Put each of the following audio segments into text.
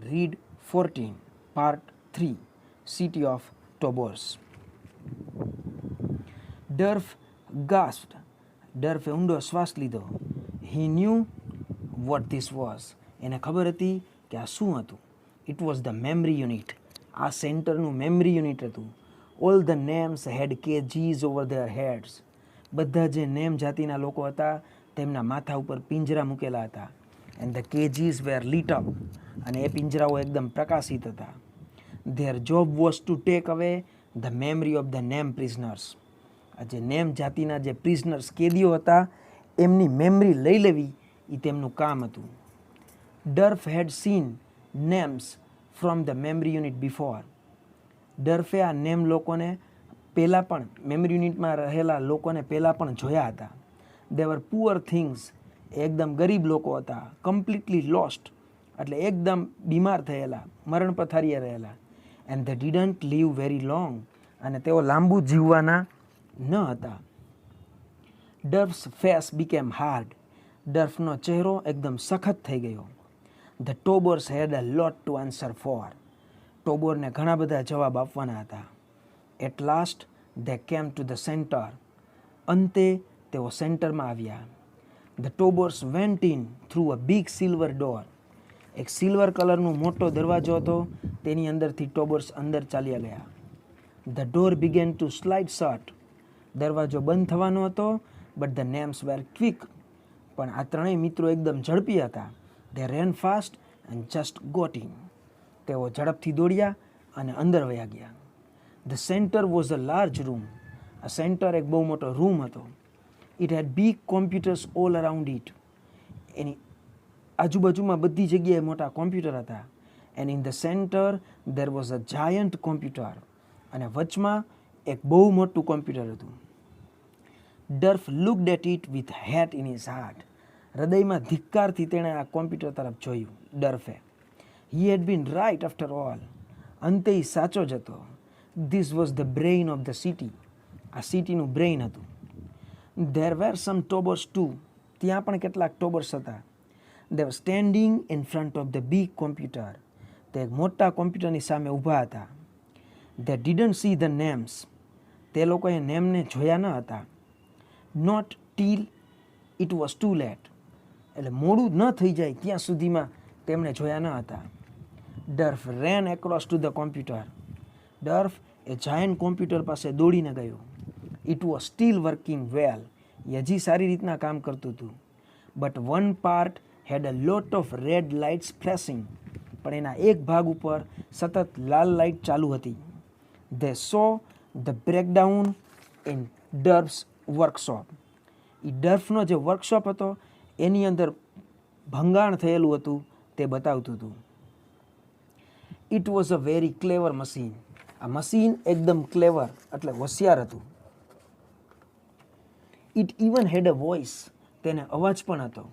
Read 14, Part 3, City of Tobolsk. Durf gasped. ડર્ફે ઊંડો શ્વાસ લીધો. He knew what this was. એને ખબર હતી કે આ શું હતું. It was the memory unit. આ સેન્ટરનું મેમરી યુનિટ હતું. All the names had cages over their heads. બધા જે નેમ જાતિના લોકો હતા તેમના માથા ઉપર પિંજરા મૂકેલા હતા. And the cages were lit up. અને એ પિંજરાઓ એકદમ પ્રકાશિત હતા. Their job was to take away the memory of the name prisoners. આ જે નેમ જાતિના જે પ્રિઝનર્સ કેદીઓ હતા એમની મેમરી લઈ લેવી એ તેમનું કામ હતું. Derf had seen Nems from the memory unit before. ડર્ફે આ નેમ લોકોને પહેલાં પણ મેમરી યુનિટમાં રહેલા લોકોને પહેલાં પણ જોયા હતા. They var poor things. એકદમ ગરીબ લોકો હતા. કમ્પ્લીટલી લોસ્ટ એટલે એકદમ બીમાર થયેલા, મરણ પથારીએ રહેલા. And they didn't live very long. અને તેઓ લાંબુ જીવવાના ન હતા. Derf's face became hard. ડર્ફનો ચહેરો એકદમ સખત થઈ ગયો. The Tobers had a lot to answer for. ટોબોરને ઘણા બધા જવાબ આપવાના હતા. At last they came to the centre. અંતે તેઓ સેન્ટરમાં આવ્યા. The Tobers went in through a big silver door. એક સિલ્વર કલરનો મોટો દરવાજો હતો, તેની અંદરથી ટોબર્સ અંદર ચાલ્યા ગયા. The door began to slide shut. દરવાજો બંધ થવાનો હતો, but the Nems were quick. પણ આ ત્રણેય મિત્રો એકદમ ઝડપી હતા. They ran fast and just got in. તેઓ ઝડપથી દોડ્યા અને અંદર વયા ગયા. The centre was a large room. આ સેન્ટર એક બહુ મોટો રૂમ હતો. It had big computers all around it. એની આજુબાજુમાં બધી જગ્યાએ મોટા કોમ્પ્યુટર હતા. And in the centre there was a giant computer. અને વચમાં એક બહુ મોટું કોમ્પ્યુટર હતું. Derf looked at it with hate in his heart. હૃદયમાં ધિક્કારથી તેણે આ કોમ્પ્યુટર તરફ જોયું. ડર્ફે he had been right after all. અંતે એ સાચો જ હતો. This was the brain of the city. આ સિટીનું બ્રેઇન હતું. There were some Tobers too. ત્યાં પણ કેટલાક ટોબર્સ હતા. They were standing in front of the big computer. તે એક મોટા કોમ્પ્યુટરની સામે ઊભા હતા. They didn't see the names. તે લોકોએ નેમને જોયા ન હતા. Not till it was too late. એટલે મોડું ન થઈ જાય ત્યાં સુધીમાં તેમણે જોયા ન હતા. Derf ran across to the computer. Derf એ જાયન્ટ કોમ્પ્યુટર પાસે દોડીને ગયો. It was still working well. એ હજી સારી રીતના કામ કરતું હતું. But one part had a lot of red lights flashing. પણ એના એક ભાગ ઉપર સતત લાલ લાઇટ ચાલુ હતી. They saw the breakdown in Durf's workshop. એ ડર્ફનો જે વર્કશોપ હતો એની અંદર ભંગાણ થયેલું હતું તે બતાવતું હતું. It was a very clever machine. આ મશીન એકદમ ક્લેવર એટલે હોશિયાર હતું. It even had a voice. તેને અવાજ પણ હતો.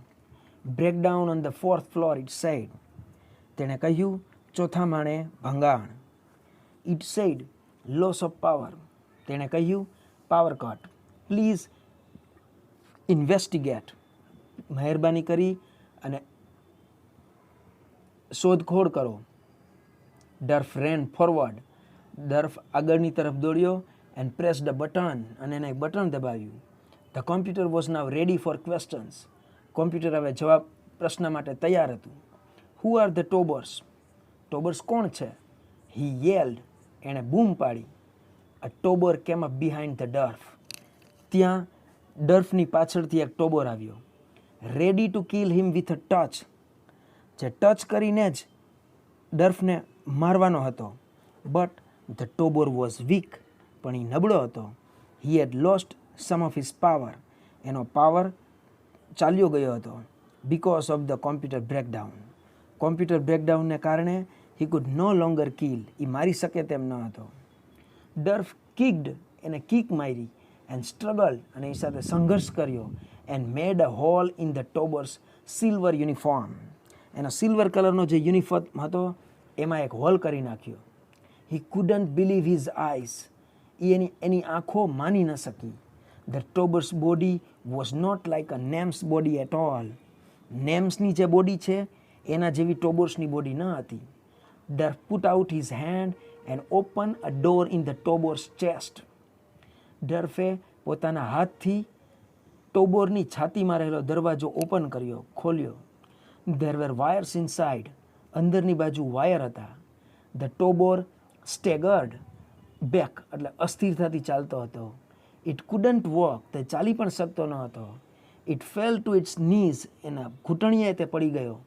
Breakdown on the 4th floor it said. તેણે કહ્યું ચોથા માળે ભંગાણ. It said loss of power. તેણે કહ્યું પાવર કટ. Please investigate. મહેરબાની કરી અને શોધખોળ કરો. ડર્ફ રેન ફોરવર્ડ. ડર્ફ આગળની તરફ દોડ્યો એન્ડ પ્રેસ ધ બટન. અને એને એક બટન દબાવ્યું. The computer was now ready for questions. Computer હવે જવાબ પ્રશ્ન માટે તૈયાર હતું. Who are the ટોબર્સ. ટોબર્સ કોણ છે? હી યેલ્ડ. એણે બૂમ પાડી. અ ટોબર કેમ અપ બિહાઇન્ડ ધ ડર્ફ. ત્યાં ડર્ફની પાછળથી એક ટોબર આવ્યો. Ready to kill him with a touch. જે ટચ કરીને જ ડર્ફને મારવાનો હતો. But the Tober was weak. પણ એ નબળો હતો. He had lost some of his power. એનો પાવર ચાલ્યો ગયો હતો. Because of the computer breakdown. Computer બ્રેકડાઉનને કારણે he could no longer kill. એ મારી શકે તેમ ન હતો. ડર્ફ કિક્ડ. એને કિક મારી. And struggled. અને એ સાથે સંઘર્ષ કર્યો. And made a hole in the Tober's silver uniform. એનો સિલ્વર કલરનો જે યુનિફોર્મ હતો એમાં એક હોલ કરી નાખ્યો. He couldn't believe his eyes. એની આંખો માની ન શકી. The Tober's body was not like a Nem's body at all. નેમ્સની જે બોડી છે એના જેવી ટોબર્સની બોડી ન હતી. Durf put out his hand and opened a door in the Tobor's chest. ડર્ફે પોતાના હાથથી ટોબોરની છાતીમાં રહેલો દરવાજો ઓપન કર્યો, ખોલ્યો. There were wires inside. અંદરની બાજુ વાયર હતા. The ટોબોર staggered back, એટલે અસ્થિરતાથી ચાલતો હતો. It couldn't walk. તે ચાલી પણ શકતો ન હતો. It fell to its knees. એના ઘૂંટણીએ તે પડી ગયો.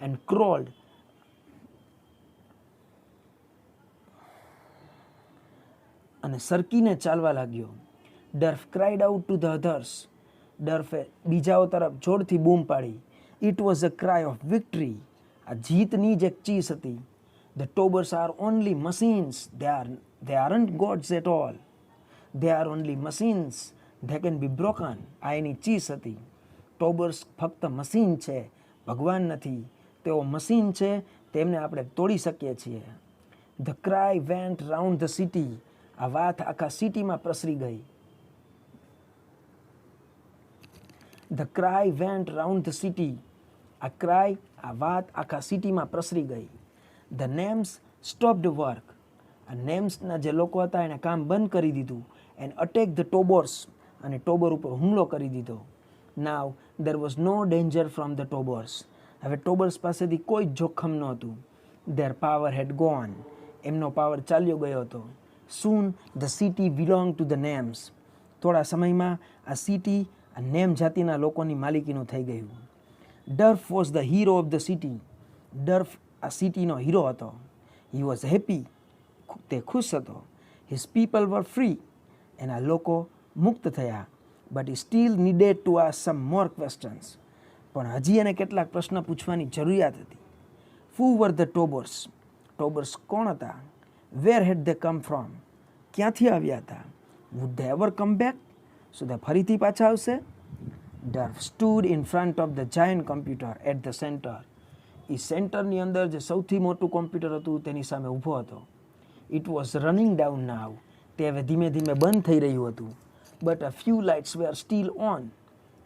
And crawled. અને સરકીને ચાલવા લાગ્યો. Durf cried out to the others. ડર્ફે બીજાઓ તરફ જોરથી બૂમ પાડી. It was a cry of victory. આ જીતની જ એક ચીસ હતી. The Tobors are only machines. They aren't gods at all. They are only machines. They can be broken. આ એની ચીસ હતી. ટોબર્સ ફક્ત મશીન છે, ભગવાન નથી. તેઓ મશીન છે, તેમને આપણે તોડી શકીએ છીએ. The cry went round the city. આ વાત આખા સિટીમાં પ્રસરી ગઈ. The cry went round the city. આ ક્રાય, આ વાત આખા સિટીમાં પ્રસરી ગઈ. The names stopped work. આ નેમ્સના જે લોકો હતા એને કામ બંધ કરી દીધું. And attacked the Tobors. અને ટોબર ઉપર હુમલો કરી દીધો. Now there was no danger from the Tobors. હવે ટોબર્સ પાસેથી કોઈ જ જોખમ નહોતું. Their power had gone. એમનો પાવર ચાલ્યો ગયો હતો. Soon the city belonged to the names. થોડા સમયમાં આ સિટી આ નેમ જાતિના લોકોની માલિકીનું થઈ ગયું. Durf was the hero of the city. ડર્ફ આ સિટીનો હીરો હતો. He was happy. તે ખુશ હતો. His people were free. એના લોકો મુક્ત થયા. But he still needed to ask some more questions. પણ હજી એને કેટલાક પ્રશ્ન પૂછવાની જરૂરિયાત હતી. Who were the Tobors? ટોબર્સ કોણ હતા? Where had they come from? ક્યાંથી આવ્યા હતા? Would they ever come back? શું તે ફરીથી પાછા આવશે? Durf stood in front of the giant computer at the center. એ સેન્ટરની અંદર જે સૌથી મોટું કોમ્પ્યુટર હતું તેની સામે ઊભો હતો. It was running down now. તે હવે ધીમે ધીમે બંધ થઈ રહ્યું હતું. But a few lights were still on.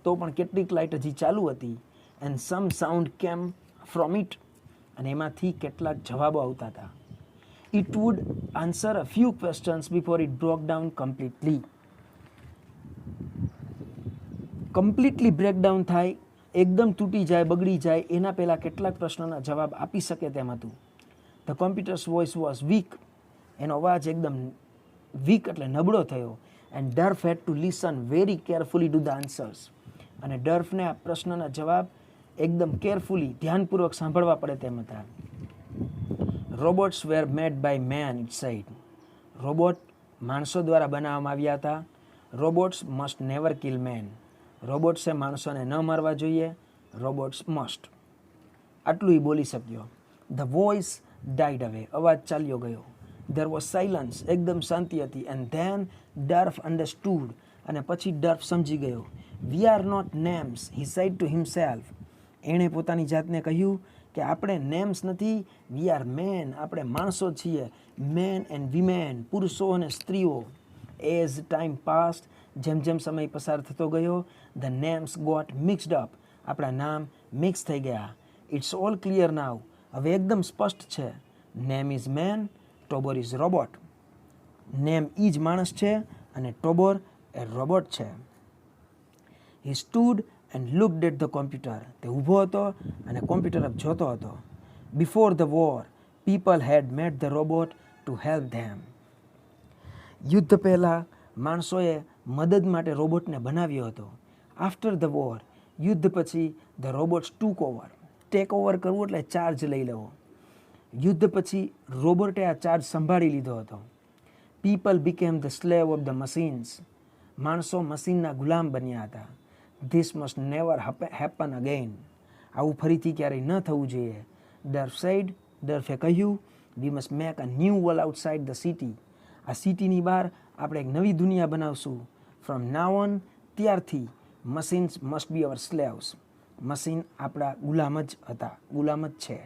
તો પણ કેટલીક લાઇટ હજી ચાલુ હતી. And some sound came from it. અને એમાંથી કેટલાક જવાબો આવતા હતા. It would answer a few questions before it broke down completely. Completely breakdown થાય, એકદમ તૂટી જાય, બગડી જાય, એના પહેલાં કેટલાક પ્રશ્નોના જવાબ આપી શકે તેમ હતું. The computer's voice was weak. એનો અવાજ એકદમ વીક એટલે નબળો થયો. And Derf had to listen very carefully to the answers. અને ડર્ફને આ પ્રશ્નના જવાબ એકદમ કેરફુલી, ધ્યાનપૂર્વક સાંભળવા પડે તેમ હતા. Robots were made by man, it said. Robot માણસો દ્વારા બનાવવામાં આવ્યા હતા. Robots must never kill man. રોબોટ્સે માણસોને ન મારવા જોઈએ. Robots must. આટલું એ બોલી શક્યો. ધ વોઇસ ડાઇડ અવે. અવાજ ચાલ્યો ગયો. There was silence. એકદમ શાંતિ હતી. And then Derf understood. અને પછી ડર્ફ સમજી ગયો. We are not Nems, he said to himself. એણે પોતાની જાતને કહ્યું કે આપણે નેમ્સ નથી, વી આર મેન. આપણે માણસો છીએ. મેન એન્ડ વિમેન, પુરુષો અને સ્ત્રીઓ. એઝ ટાઈમ પાસ્ડ, જેમ જેમ સમય પસાર થતો ગયો, the Nems got mixed up. આપણા નામ મિક્સ થઈ ગયા. It's all clear now. હવે એકદમ સ્પષ્ટ છે. Nem is man, Tober is robot. Nem ઈ જ માણસ છે અને ટોબર એ રોબોટ છે. He stood and looked at the computer. તે ઊભો હતો અને કોમ્પ્યુટર તરફ જોતો હતો. Before the war, people had made the robot to help them. યુદ્ધ પહેલાં માણસોએ મદદ માટે રોબોટને બનાવ્યો હતો. આફ્ટર ધ વોર, યુદ્ધ પછી the robots took over. Take over કરવું એટલે ચાર્જ લઈ લેવો. યુદ્ધ પછી રોબોટે આ ચાર્જ સંભાળી લીધો હતો. People became the slave of the machines. માણસો મશીનના ગુલામ બન્યા હતા. This must never happen again. આવું ફરીથી ક્યારેય ન થવું જોઈએ. ડર્ફ સેડ. ડર્ફે કહ્યું, we must make a new world outside the city. આ સિટીની બહાર આપણે એક નવી દુનિયા બનાવશું. ફ્રોમ નાવ ઓન, ત્યારથી machines must be our slaves. Machine આપણા ગુલામ જ હતા, ગુલામ જ છે.